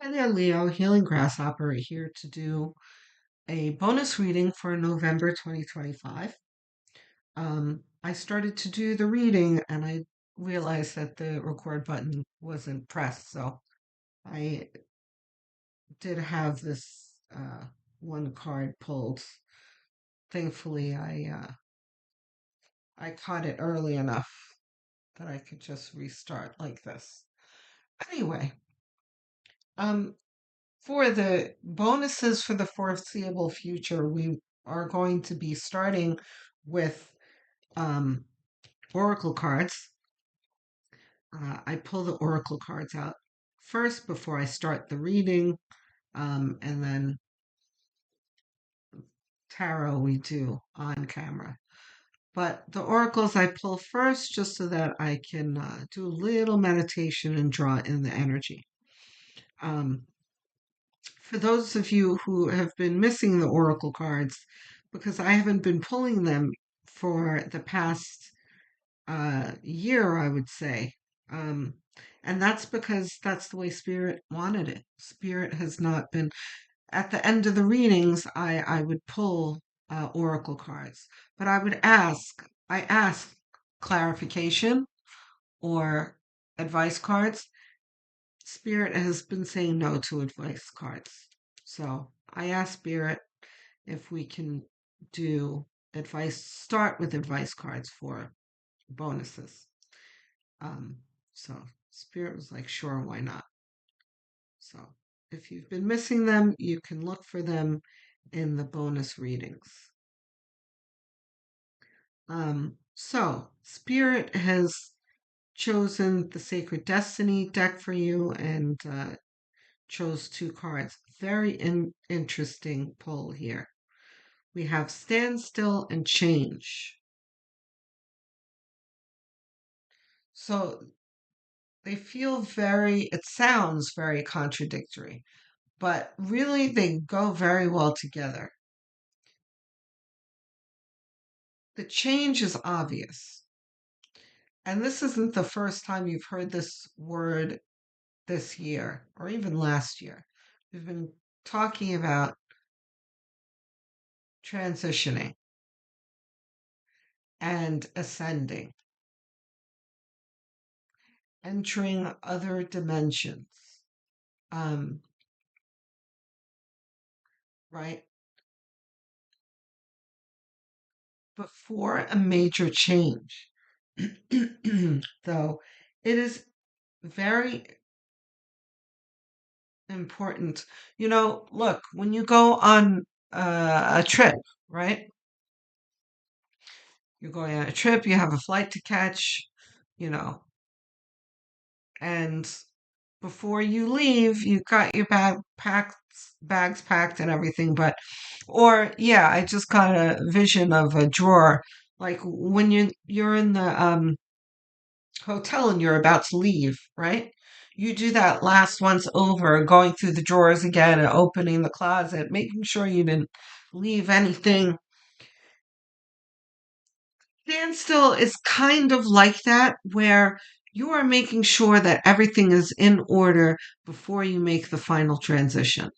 Hi there, Leo. Healing Grasshopper here to do a bonus reading for November 2025. I started to do the reading and I realized that the record button wasn't pressed, so I did have this one card pulled. Thankfully, I caught it early enough that I could just restart like this. Anyway, um, for the bonuses for the foreseeable future, we are going to be starting with um, oracle cards. I pull the oracle cards out first before I start the reading, and then tarot we do on camera. But the oracles I pull first just so that I can do a little meditation and draw in the energy. Um, for those of you who have been missing the oracle cards, because I haven't been pulling them for the past year, I would say. Um, and that's because that's the way Spirit wanted it. Spirit has not been, at the end of the readings, I would pull oracle cards, but I ask clarification or advice cards. Spirit has been saying no to advice cards. So I asked Spirit if we can do start with advice cards for bonuses. Um, so Spirit was like, sure, why not? So if you've been missing them, you can look for them in the bonus readings. So Spirit has chosen the Sacred Destiny deck for you and chose two cards. Very interesting pull here. We have Stand Still and Change. So it sounds very contradictory, but really they go very well together. The change is obvious. And this isn't the first time you've heard this word this year or even last year. We've been talking about transitioning and ascending, entering other dimensions. Um, right? Before a major change, though, it is very important. Look, when you go on a trip, right? You're going on a trip, you have a flight to catch, you know, and before you leave, you got your bags packed and everything. Or yeah, I just got a vision of a drawer, like when you're in the hotel and you're about to leave, right? You do that last once over, going through the drawers again and opening the closet, making sure you didn't leave anything. Standstill is kind of like that, where you are making sure that everything is in order before you make the final transition.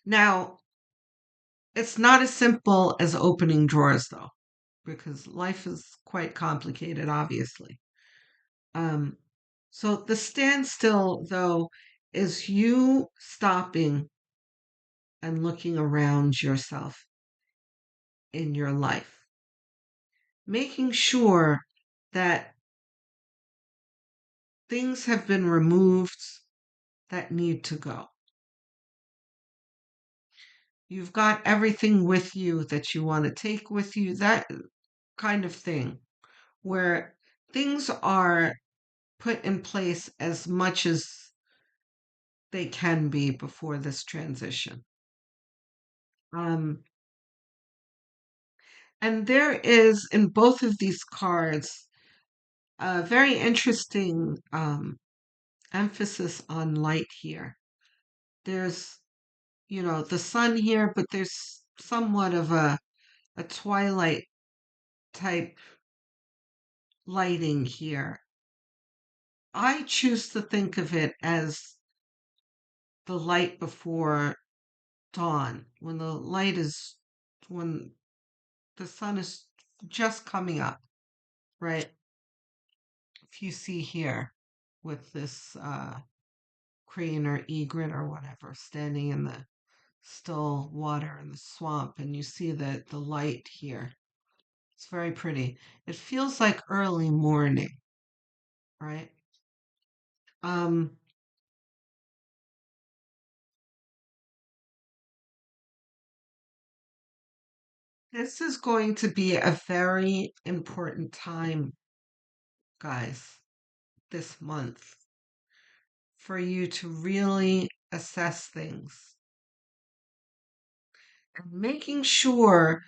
Now, it's not as simple as opening drawers, though, because life is quite complicated, obviously. Um, so the standstill, though, is you stopping and looking around yourself in your life, making sure that things have been removed that need to go. You've got everything with you that you want to take with you, that kind of thing, where things are put in place as much as they can be before this transition. Um, and there is in both of these cards a very interesting emphasis on light here. There's, the sun here, but there's somewhat of a twilight type lighting here. I choose to think of it as the light before dawn, when the sun is just coming up, right? If you see here with this crane or egret or whatever standing in the still water in the swamp, and you see the light here. It's very pretty. It feels like early morning, right? Um, this is going to be a very important time, guys, this month, for you to really assess things and making sure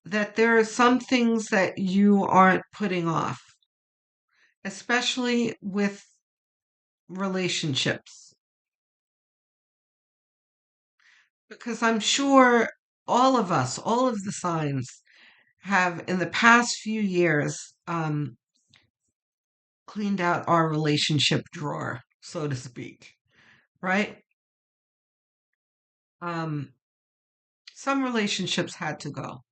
that there are some things that you aren't putting off, especially with relationships. Because I'm sure all of us, all of the signs, have in the past few years cleaned out our relationship drawer, so to speak, right? Um, some relationships had to go.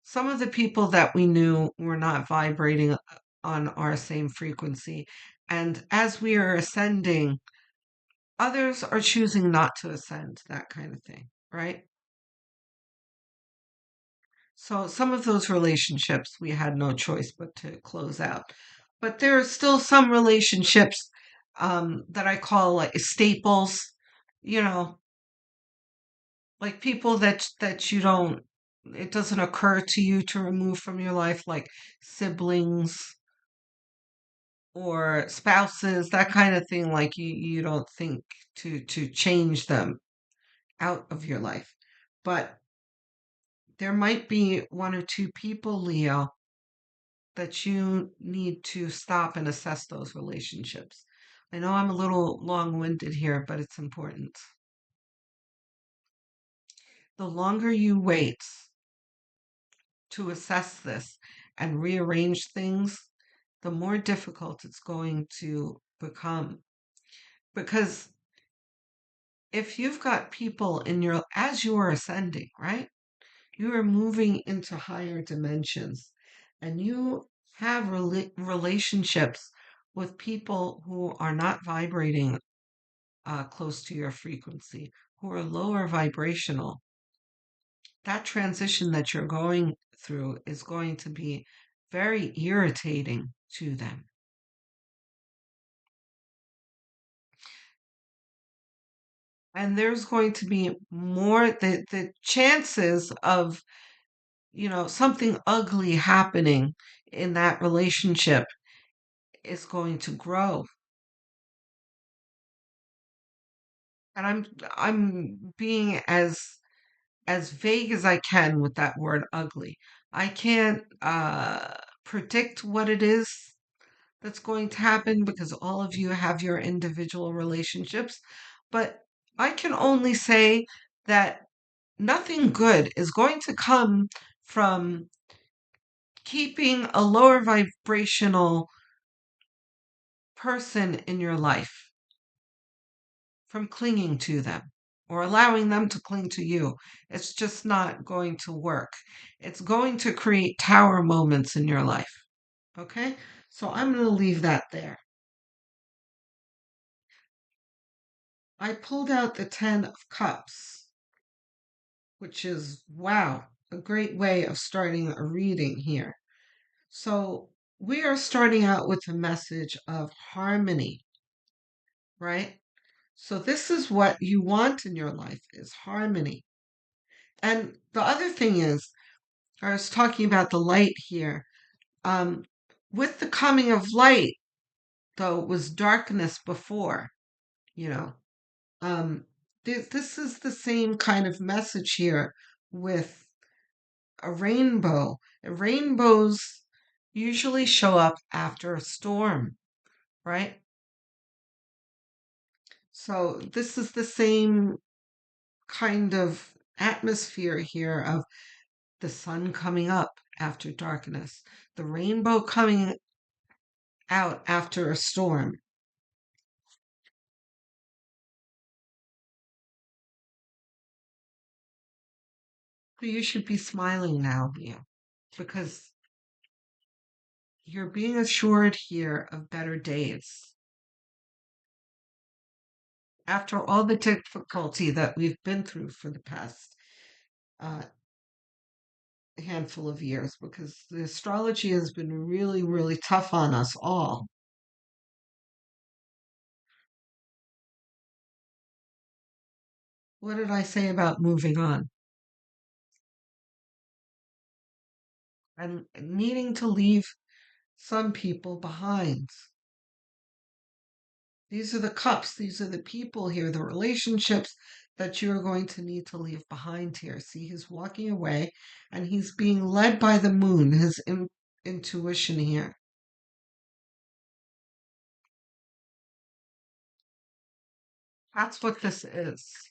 Some of the people that we knew were not vibrating on our same frequency. And as we are ascending, others are choosing not to ascend, that kind of thing, right? So some of those relationships we had no choice but to close out. But there are still some relationships that I call like staples, you know, like people that you don't, it doesn't occur to you to remove from your life, like siblings or spouses, that kind of thing. Like you don't think to change them out of your life. But there might be one or two people, Leo, that you need to stop and assess those relationships. I know I'm a little long-winded here, but it's important. The longer you wait to assess this and rearrange things, the more difficult it's going to become. Because if you've got people in your, as you are ascending, right? You are moving into higher dimensions and you have relationships with people who are not vibrating close to your frequency, who are lower vibrational. That transition that you're going through is going to be very irritating to them. And there's going to be more, the chances of, something ugly happening in that relationship is going to grow. And I'm being as vague as I can with that word ugly. I can't predict what it is that's going to happen because all of you have your individual relationships. But I can only say that nothing good is going to come from keeping a lower vibrational person in your life, from clinging to them or allowing them to cling to you. It's just not going to work. It's going to create tower moments in your life. Okay? So I'm going to leave that there. I pulled out the 10 of Cups, which is, wow, a great way of starting a reading here. So we are starting out with a message of harmony, right? So this is what you want in your life is harmony. And the other thing is, I was talking about the light here. Um, with the coming of light, though, it was darkness before, you know. Um, this is the same kind of message here with a rainbow. Rainbows usually show up after a storm, right? So this is the same kind of atmosphere here of the sun coming up after darkness, the rainbow coming out after a storm. So you should be smiling now, Mia, because you're being assured here of better days. After all the difficulty that we've been through for the past uh, handful of years, because the astrology has been really, really tough on us all. What did I say about moving on and needing to leave some people behind? These are the cups, these are the people here, the relationships that you're going to need to leave behind here. See, he's walking away and he's being led by the moon, his intuition here. That's what this is.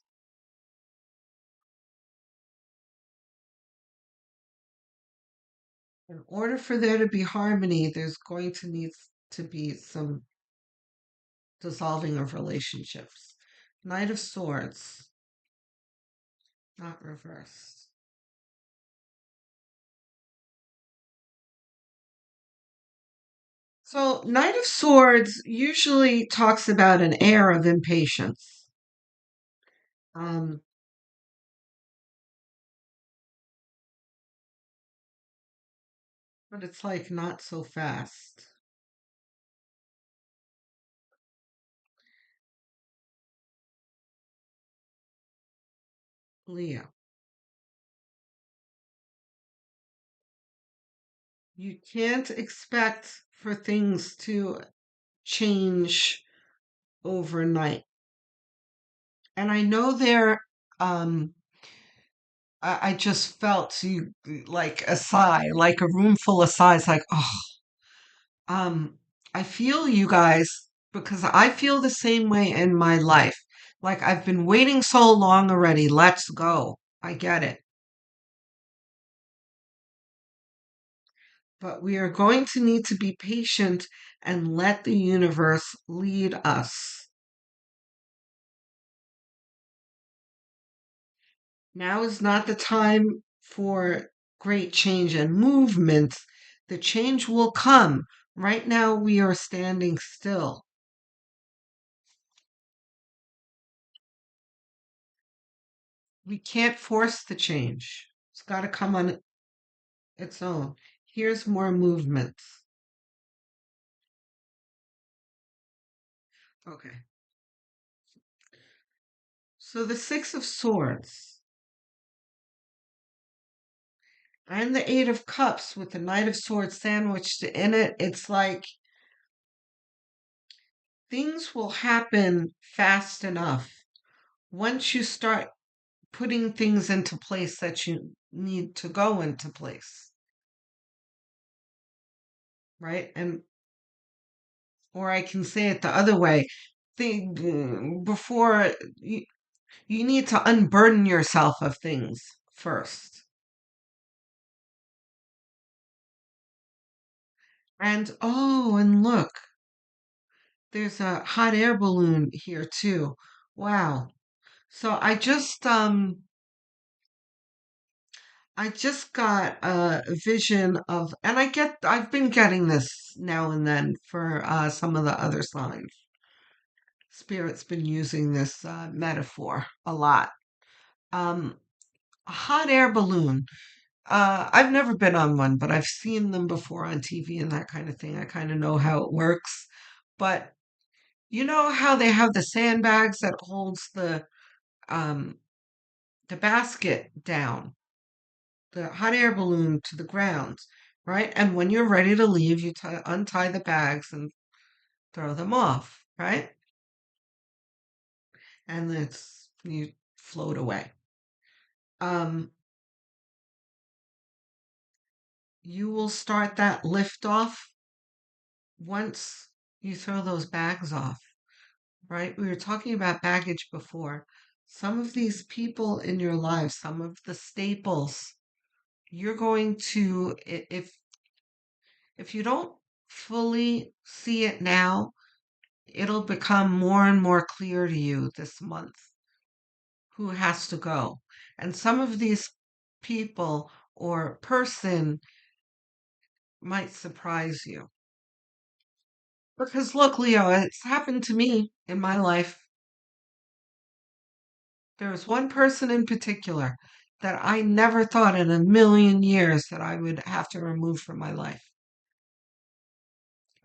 In order for there to be harmony, there's going to need to be some dissolving of relationships. Knight of Swords, not reversed. So, Knight of Swords usually talks about an air of impatience. Um, but it's like not so fast. Leo, you can't expect for things to change overnight. And I know um, I just felt you like a sigh, like a room full of sighs, like, oh, um, I feel you guys because I feel the same way in my life. Like I've been waiting so long already. Let's go. I get it. But we are going to need to be patient and let the universe lead us. Now is not the time for great change and movement. The change will come. Right now, we are standing still. We can't force the change. It's got to come on its own. Here's more movement. Okay. So the Six of Swords and the Eight of Cups with the Knight of Swords sandwiched in it, it's like things will happen fast enough once you start putting things into place that you need to go into place, right? And or I can say it the other way. Before you need to unburden yourself of things first. And oh, and look, there's a hot air balloon here too. Wow. So I just got a vision of, and I've been getting this now and then for some of the other signs. Spirit's been using this metaphor a lot. Um, a hot air balloon. I've never been on one, but I've seen them before on TV and that kind of thing. I kind of know how it works. But you know how they have the sandbags that holds um, the basket down, the hot air balloon to the ground, right? And when you're ready to leave, you untie the bags and throw them off, right? And it's you float away. Um, you will start that lift off once you throw those bags off, right? We were talking about baggage before. Some of these people in your life, some of the staples, you're going to, if you don't fully see it now, it'll become more and more clear to you this month who has to go. And some of these people or person might surprise you. Because look, Leo, it's happened to me in my life. There was one person in particular that I never thought in a million years that I would have to remove from my life.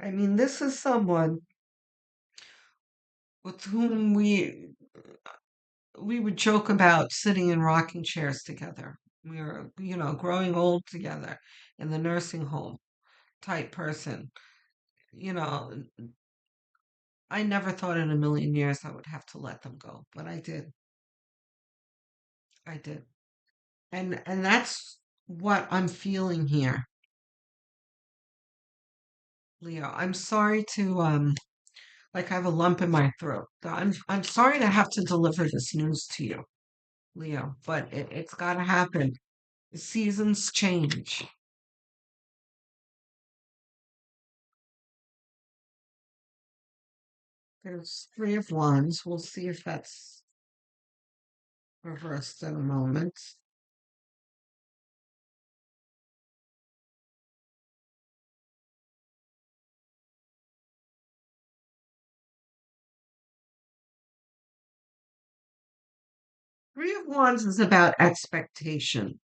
I mean, this is someone with whom we would joke about sitting in rocking chairs together. We were, growing old together in the nursing home type person. You know, I never thought in a million years I would have to let them go, but I did. I did. And that's what I'm feeling here, Leo. I'm sorry to like I have a lump in my throat. I'm sorry to have to deliver this news to you, Leo, but it's got to happen. The seasons change. There's three of wands. We'll see if that's reversed in a moment. Three of wands is about expectation.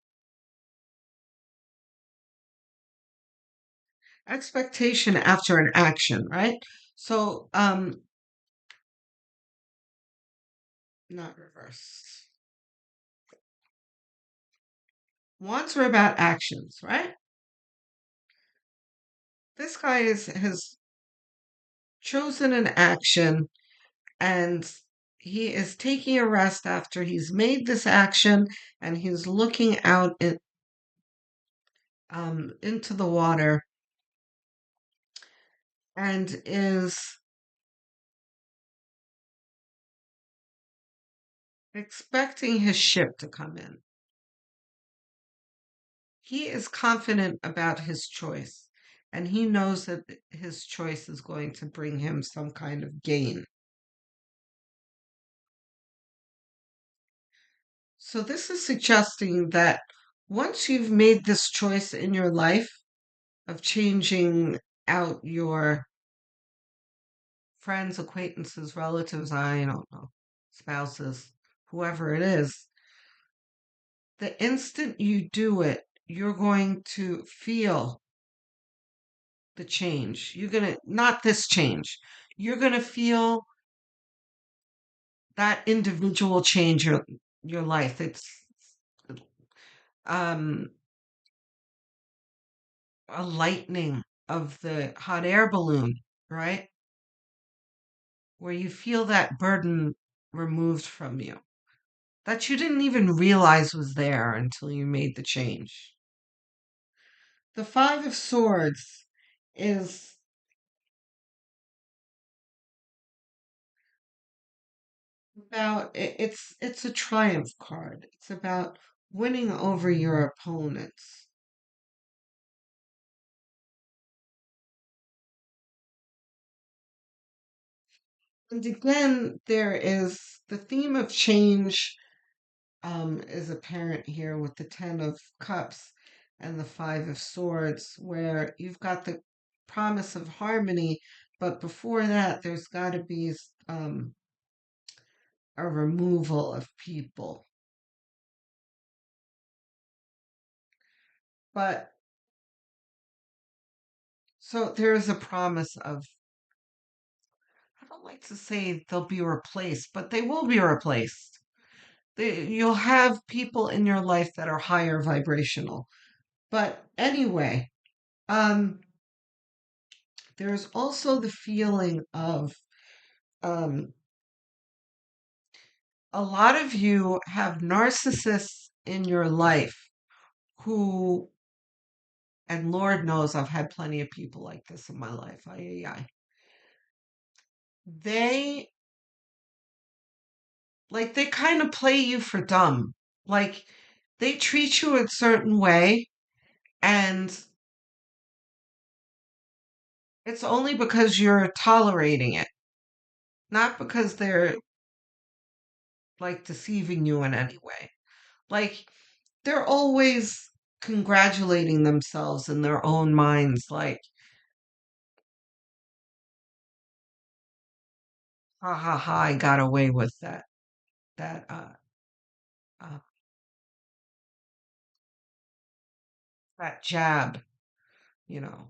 Expectation after an action, right? So, not reverse. Wands are about actions, right? This guy has chosen an action and he is taking a rest after he's made this action and he's looking out into the water and is expecting his ship to come in. He is confident about his choice and he knows that his choice is going to bring him some kind of gain. So, this is suggesting that once you've made this choice in your life of changing out your friends, acquaintances, relatives, I don't know, spouses, whoever it is, the instant you do it, you're going to feel the change. You're going to, not this change, you're going to feel that individual change your life. It's um, a lightening of the hot air balloon, right? Where you feel that burden removed from you that you didn't even realize was there until you made the change. The Five of Swords is about it's a triumph card. It's about winning over your opponents. And again, there is the theme of change is apparent here with the Ten of Cups and the Five of Swords, where you've got the promise of harmony, but before that, there's got to be a removal of people. But so there is a promise of, I don't like to say they'll be replaced, but they will be replaced. You'll have people in your life that are higher vibrational. But anyway, um, there's also the feeling of um, a lot of you have narcissists in your life who, and Lord knows I've had plenty of people like this in my life. Ay, ay, ay. They they kind of play you for dumb. Like they treat you a certain way and it's only because you're tolerating it, not because they're like deceiving you in any way. Like they're always congratulating themselves in their own minds, like, ha ha ha, I got away with that uh that jab, you know.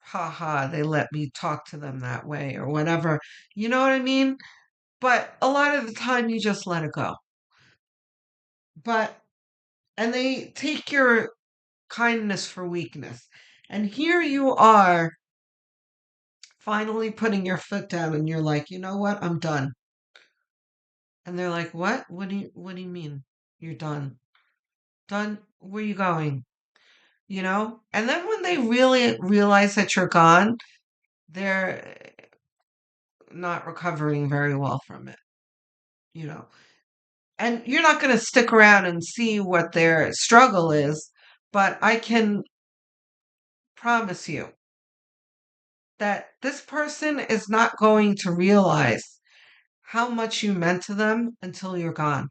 Ha ha, they let me talk to them that way or whatever. You know what I mean? But a lot of the time you just let it go. But and they take your kindness for weakness. And here you are finally putting your foot down and you're like, "You know what? I'm done." And they're like, "What? What do you mean? You're done? Done? Where you going?" You know? And then when they really realize that you're gone, they're not recovering very well from it, you know. And you're not going to stick around and see what their struggle is, but I can promise you that this person is not going to realize how much you meant to them until you're gone.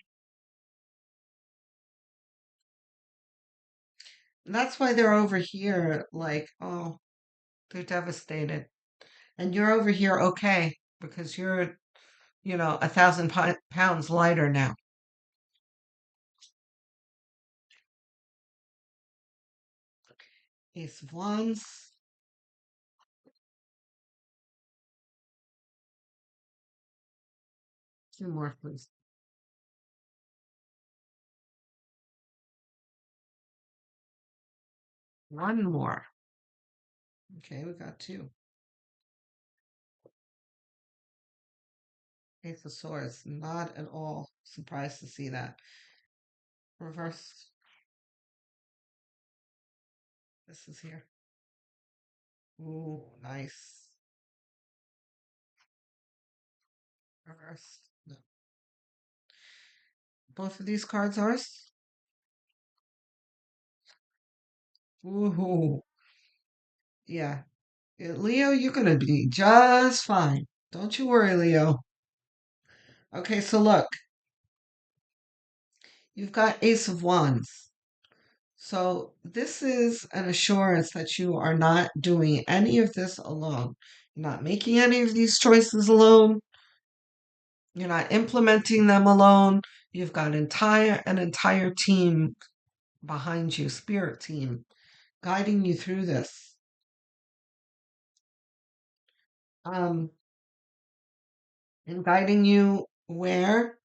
And that's why they're over here like, oh, they're devastated. And you're over here okay because you're, 1,000 pounds lighter now. Ace of Wands. Two more, please. One more. Okay, we got two. Ace of Swords. Not at all surprised to see that. Reverse. This is here. Ooh, nice. Reverse. No. Both of these cards are. Ooh, yeah. Leo, you're gonna be just fine. Don't you worry, Leo. Okay, so look, you've got Ace of Wands. So this is an assurance that you are not doing any of this alone. You're not making any of these choices alone. You're not implementing them alone. You've got an entire team behind you, spirit team, guiding you through this. Um, and guiding you where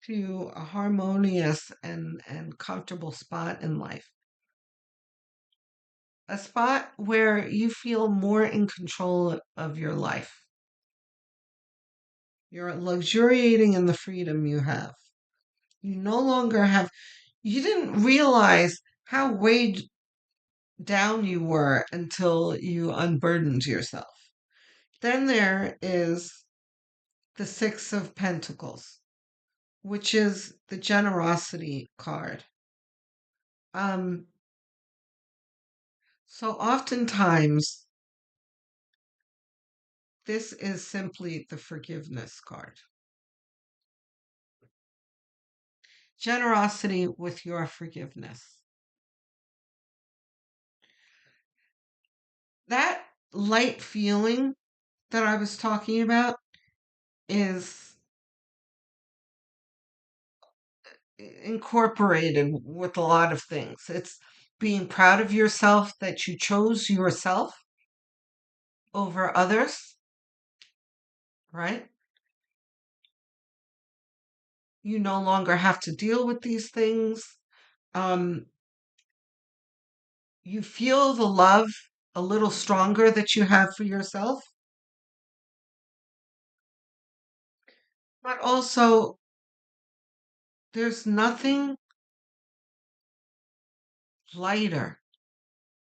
to a harmonious and comfortable spot in life. A spot where you feel more in control of your life. You're luxuriating in the freedom you have. You no longer have, you didn't realize how weighed down you were until you unburdened yourself. Then there is the Six of Pentacles, which is the generosity card. Um, so oftentimes, this is simply the forgiveness card. Generosity with your forgiveness. That light feeling that I was talking about is incorporated with a lot of things. It's being proud of yourself that you chose yourself over others, right? You no longer have to deal with these things. Um, you feel the love a little stronger that you have for yourself, but also there's nothing lighter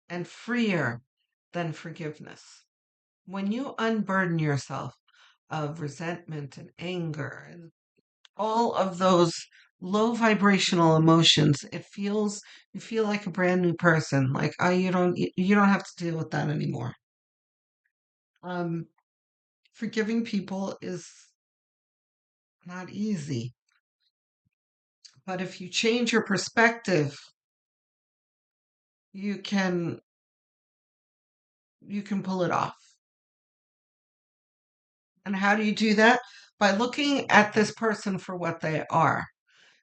and freer than forgiveness. When you unburden yourself of resentment and anger and all of those low vibrational emotions, you feel like a brand new person. Like, oh, you don't have to deal with that anymore. Um, Forgiving people is not easy. But if you change your perspective, you can you can pull it off. And how do you do that? By looking at this person for what they are.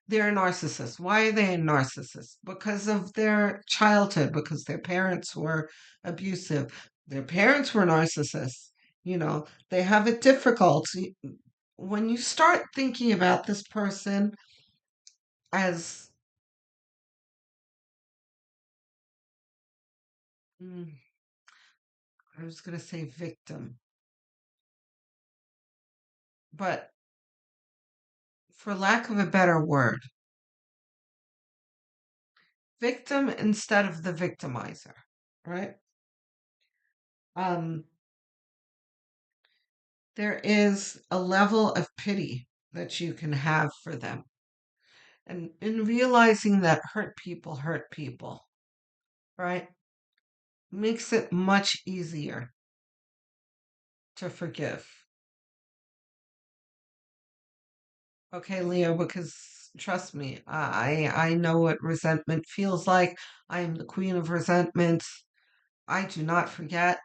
They're a narcissist. Why are they a narcissist? Because of their childhood, because their parents were abusive. Their parents were narcissists. They have it difficult. When you start thinking about this person as, mm, I was going to say victim, but for lack of a better word, victim instead of the victimizer, right? Um, there is a level of pity that you can have for them. And in realizing that hurt people, right, makes it much easier to forgive. Okay, Leo, because trust me, I know what resentment feels like. I am the queen of resentment. I do not forget.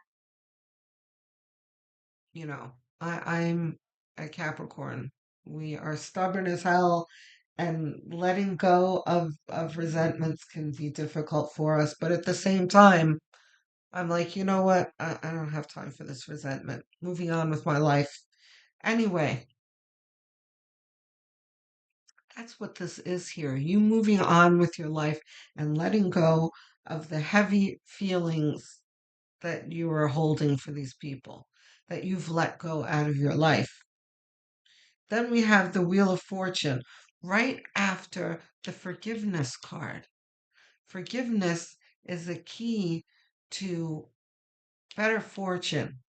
You know, I'm a Capricorn. We are stubborn as hell, and letting go of resentments can be difficult for us. But at the same time, I'm like, you know what? I don't have time for this resentment. Moving on with my life. Anyway, that's what this is here. You moving on with your life and letting go of the heavy feelings that you are holding for these people, that you've let go out of your life. Then we have the Wheel of Fortune right after the forgiveness card. Forgiveness is a key to better fortune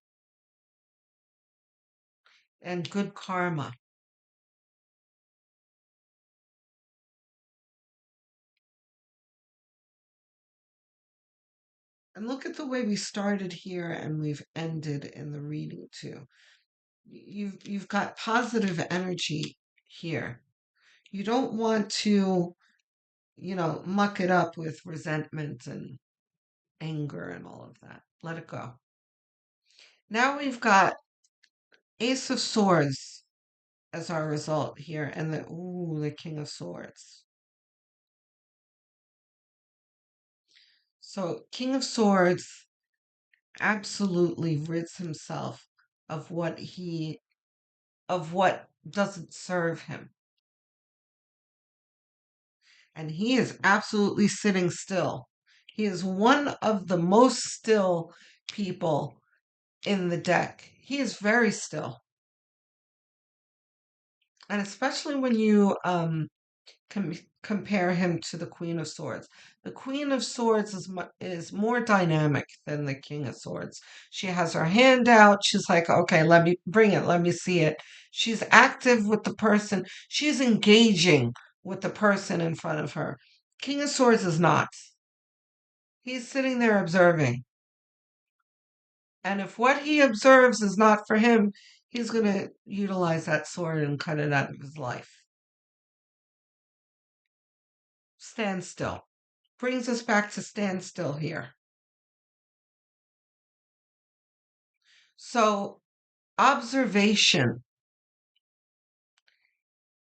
and good karma. And look at the way we started here and we've ended in the reading too. You've got positive energy here. You don't want to, muck it up with resentment and anger and all of that. Let it go. Now we've got Ace of Swords as our result here, and the King of Swords. So King of Swords absolutely rids himself of what doesn't serve him. And he is absolutely sitting still. He is one of the most still people in the deck. He is very still. And especially when you compare him to the Queen of Swords. The Queen of Swords is more dynamic than the King of Swords. She has her hand out. She's like, okay, let me bring it. Let me see it. She's active with the person. She's engaging with the person in front of her. King of Swords is not. He's sitting there observing. And if what he observes is not for him, he's going to utilize that sword and cut it out of his life. Stand still. Brings us back to stand still here. So, observation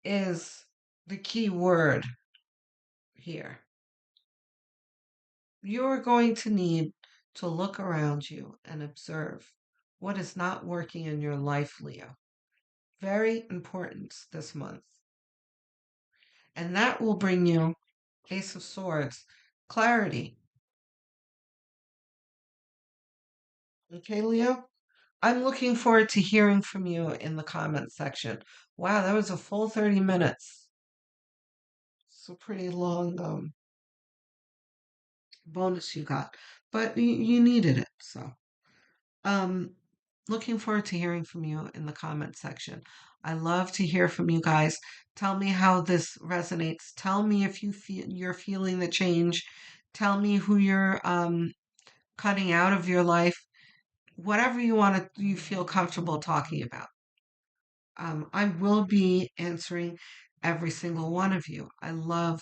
is the key word here. You're going to need to look around you and observe what is not working in your life, Leo. Very important this month. And that will bring you Ace of Swords, clarity. Okay, Leo? I'm looking forward to hearing from you in the comments section. Wow, that was a full 30 minutes. It's a pretty long bonus you got, but you needed it. So, um, looking forward to hearing from you in the comment section. I love to hear from you guys. Tell me how this resonates. Tell me if you're feeling the change. Tell me who you're cutting out of your life. Whatever you feel comfortable talking about. I will be answering every single one of you. I love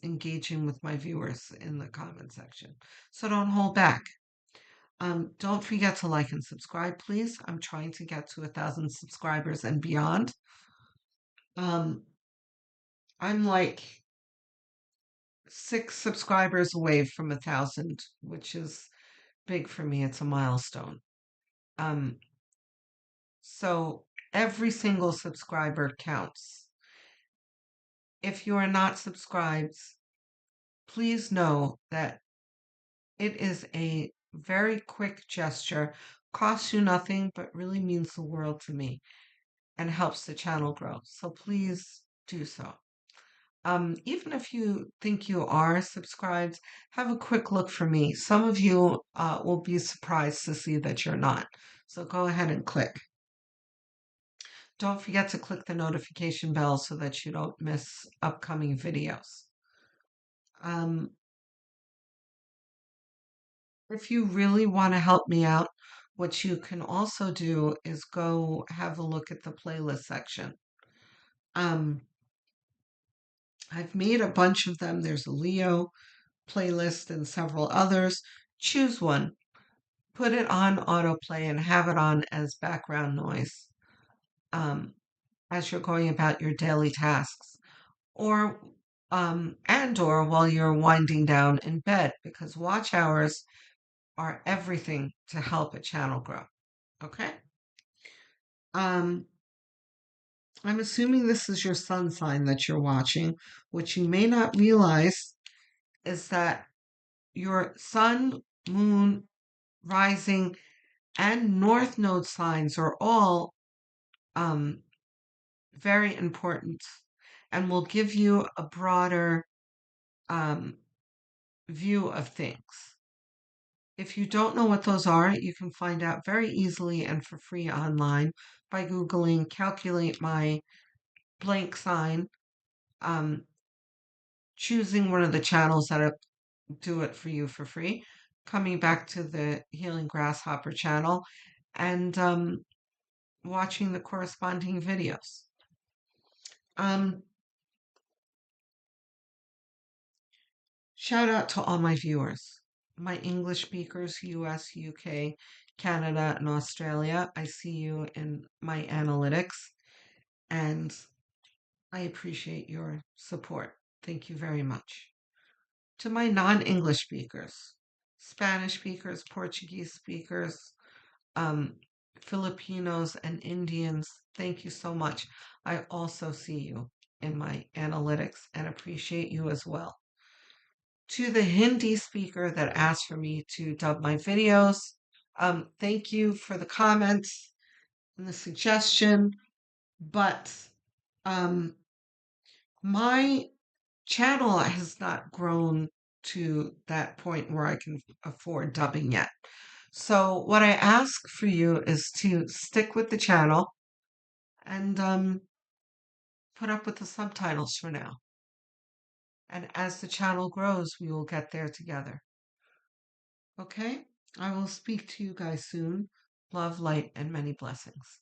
engaging with my viewers in the comment section. So don't hold back. Don't forget to like and subscribe, please. I'm trying to get to 1,000 subscribers and beyond. I'm like 6 subscribers away from 1,000, which is big for me. It's a milestone. Um, so every single subscriber counts. If you are not subscribed, please know that it is a very quick gesture, costs you nothing, but really means the world to me and helps the channel grow. So please do so. Even if you think you are subscribed, have a quick look for me. Some of you will be surprised to see that you're not. So go ahead and click. Don't forget to click the notification bell so that you don't miss upcoming videos. If you really want to help me out, what you can also do is go have a look at the playlist section. Um, I've made a bunch of them. There's a Leo playlist and several others. Choose one, put it on autoplay, and have it on as background noise as you're going about your daily tasks, or or while you're winding down in bed, because watch hours are everything to help a channel grow. Okay. Um, I'm assuming this is your sun sign that you're watching. What you may not realize is that your sun, moon, rising, and north node signs are all um, very important and will give you a broader um, view of things. If you don't know what those are, you can find out very easily and for free online by Googling calculate my blank sign, um, choosing one of the channels that do it for you for free, coming back to the Healing Grasshopper channel, and watching the corresponding videos. Shout out to all my viewers, my English speakers, US, UK, Canada, and Australia. I see you in my analytics, and I appreciate your support. Thank you very much. To my non-English speakers, Spanish speakers, Portuguese speakers, um, Filipinos, and Indians, thank you so much. I also see you in my analytics and appreciate you as well. To the Hindi speaker that asked for me to dub my videos, thank you for the comments and the suggestion, but um, my channel has not grown to that point where I can afford dubbing yet. So what I ask for you is to stick with the channel and put up with the subtitles for now. And as the channel grows, we will get there together. Okay? I will speak to you guys soon. Love, light, and many blessings.